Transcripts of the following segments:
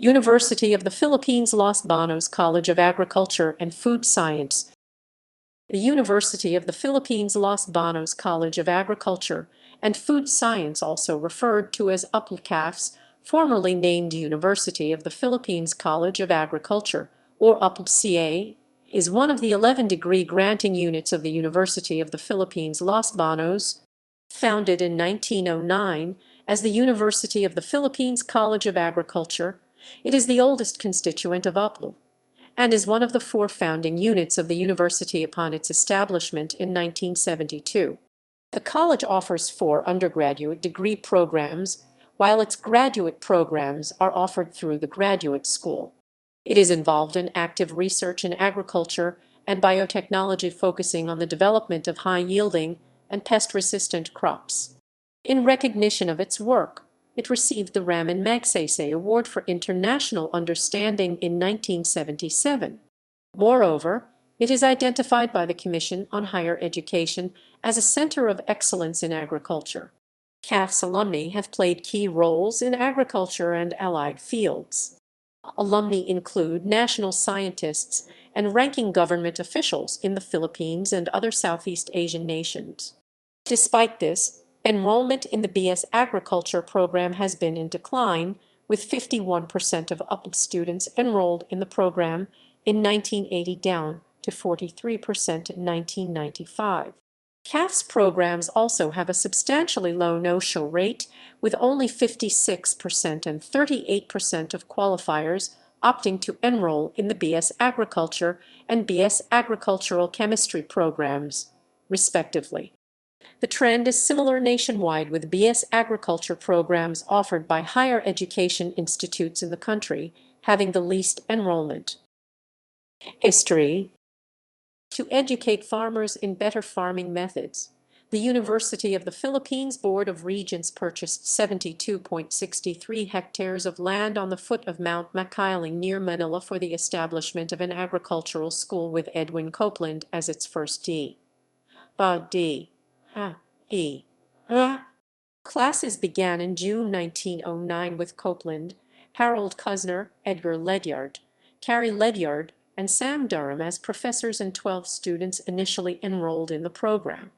University of the Philippines Los Baños College of Agriculture and Food Science. The University of the Philippines Los Baños College of Agriculture and Food Science, also referred to as UPLB CAFS, formerly named University of the Philippines College of Agriculture, or UPLB CA, is one of the 11 degree granting units of the University of the Philippines Los Baños. Founded in 1909 as the University of the Philippines College of Agriculture, it is the oldest constituent of UPLB and is one of the 4 founding units of the university upon its establishment in 1972. The college offers 4 undergraduate degree programs, while its graduate programs are offered through the graduate school. It is involved in active research in agriculture and biotechnology, focusing on the development of high-yielding and pest-resistant crops. In recognition of its work, it received the Ramon Magsaysay Award for International Understanding in 1977. Moreover, it is identified by the Commission on Higher Education as a center of excellence in agriculture. CAFS alumni have played key roles in agriculture and allied fields. Alumni include national scientists and ranking government officials in the Philippines and other Southeast Asian nations. Despite this, enrollment in the BS Agriculture program has been in decline, with 51% of UPLB students enrolled in the program in 1980 down to 43% in 1995. CAFS programs also have a substantially low no-show rate, with only 56% and 38% of qualifiers opting to enroll in the BS Agriculture and BS Agricultural Chemistry programs, respectively. The trend is similar nationwide, with BS Agriculture programs offered by higher education institutes in the country having the least enrollment. History. To educate farmers in better farming methods, the University of the Philippines Board of Regents purchased 72.63 hectares of land on the foot of Mount Makiling near Manila for the establishment of an agricultural school, with Edwin Copeland as its first D. Classes began in June 1909 with Copeland, Harold Kusner, Edgar Ledyard, Carrie Ledyard, and Sam Durham as professors, and 12 students initially enrolled in the program.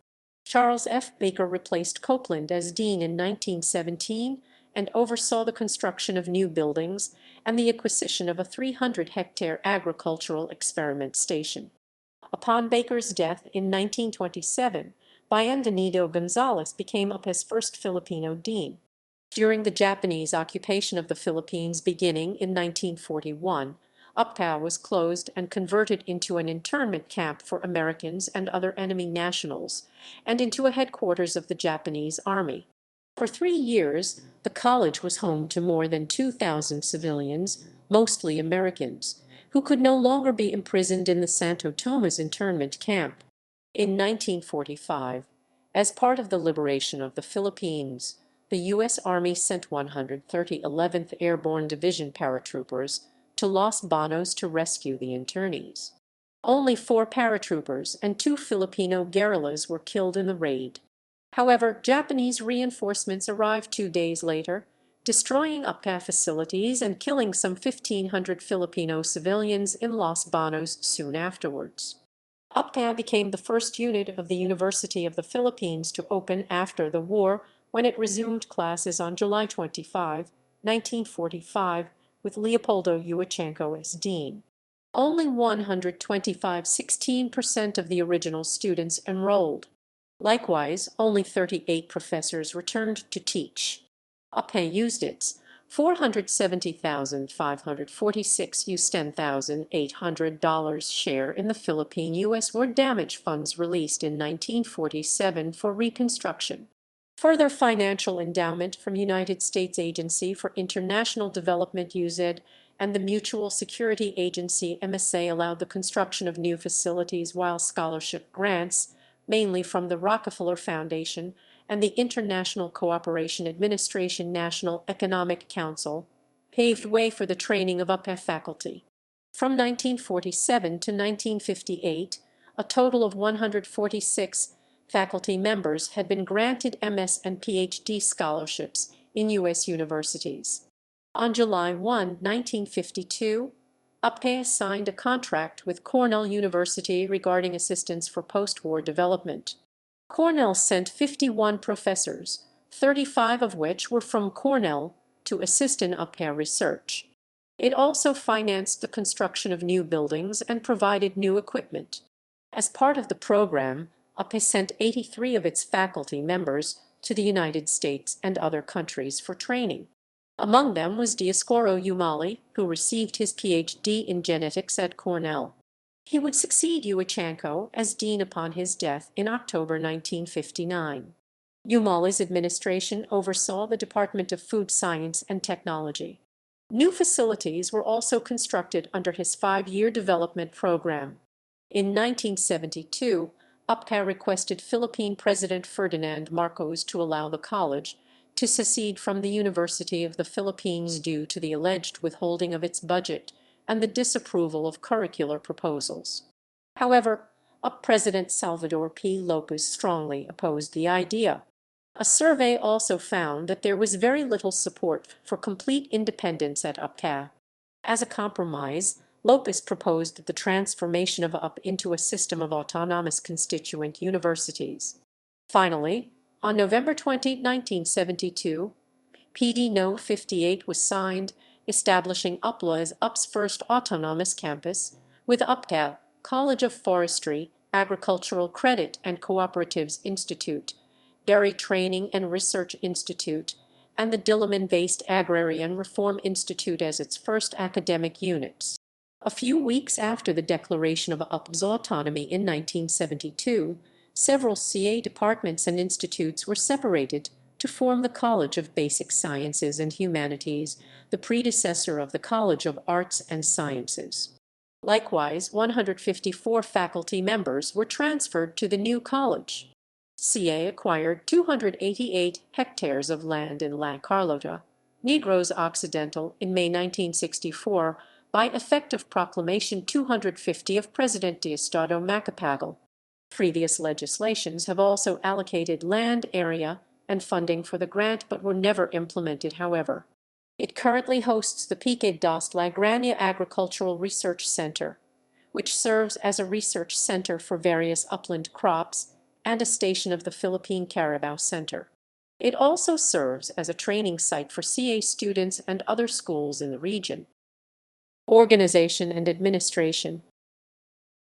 Charles F. Baker replaced Copeland as dean in 1917 and oversaw the construction of new buildings and the acquisition of a 300-hectare agricultural experiment station. Upon Baker's death in 1927, Bienvenido Gonzalez became UPA's first Filipino dean. During the Japanese occupation of the Philippines beginning in 1941, UPA was closed and converted into an internment camp for Americans and other enemy nationals, and into a headquarters of the Japanese Army. For 3 years, the college was home to more than 2,000 civilians, mostly Americans, who could no longer be imprisoned in the Santo Tomas internment camp. In 1945, as part of the liberation of the Philippines, the U.S. Army sent 130 11th Airborne Division paratroopers to Los Baños to rescue the internees. Only 4 paratroopers and 2 Filipino guerrillas were killed in the raid. However, Japanese reinforcements arrived 2 days later, destroying UPA facilities and killing some 1,500 Filipino civilians in Los Baños soon afterwards. UPA became the first unit of the University of the Philippines to open after the war, when it resumed classes on July 25, 1945, with Leopoldo Yuachenko as dean. Only 125, 16% of the original students enrolled. Likewise, only 38 professors returned to teach. UPA used its $470,546 $10,800 share in the Philippine U.S. war damage funds released in 1947 for reconstruction. Further financial endowment from United States Agency for International Development USAID and the Mutual Security Agency MSA allowed the construction of new facilities, while scholarship grants, mainly from the Rockefeller Foundation and the International Cooperation Administration National Economic Council, paved way for the training of UPA faculty. From 1947 to 1958, a total of 146 faculty members had been granted MS and PhD scholarships in U.S. universities. On July 1, 1952, UPLB signed a contract with Cornell University regarding assistance for post-war development. Cornell sent 51 professors, 35 of which were from Cornell, to assist in UPLB research. It also financed the construction of new buildings and provided new equipment. As part of the program, UPLB sent 83 of its faculty members to the United States and other countries for training. Among them was Dioscoro Umali, who received his Ph.D. in genetics at Cornell. He would succeed Uachanko as dean upon his death in October 1959. Umali's administration oversaw the Department of Food Science and Technology. New facilities were also constructed under his 5-year development program. In 1972, UPLB requested Philippine President Ferdinand Marcos to allow the college to secede from the University of the Philippines due to the alleged withholding of its budget and the disapproval of curricular proposals. However, President Salvador P. Lopez strongly opposed the idea. A survey also found that there was very little support for complete independence at UPLB. As a compromise, Lopez proposed the transformation of UPLB into a system of autonomous constituent universities. Finally, on November 20, 1972, PD No. 58 was signed, establishing UPLA as UP's first autonomous campus, with UPCA, College of Forestry, Agricultural Credit and Cooperatives Institute, Dairy Training and Research Institute, and the Diliman-based Agrarian Reform Institute as its first academic units. A few weeks after the declaration of UP's autonomy in 1972, several CA departments and institutes were separated to form the College of Basic Sciences and Humanities, the predecessor of the College of Arts and Sciences. Likewise, 154 faculty members were transferred to the new college. CA acquired 288 hectares of land in La Carlota, Negros Occidental, in May 1964 by effect of Proclamation 250 of President Diosdado Macapagal. Previous legislations have also allocated land area and funding for the grant but were never implemented, however. It currently hosts the Pique das Lagrania Agricultural Research Center, which serves as a research center for various upland crops and a station of the Philippine Carabao Center. It also serves as a training site for CA students and other schools in the region. Organization and administration.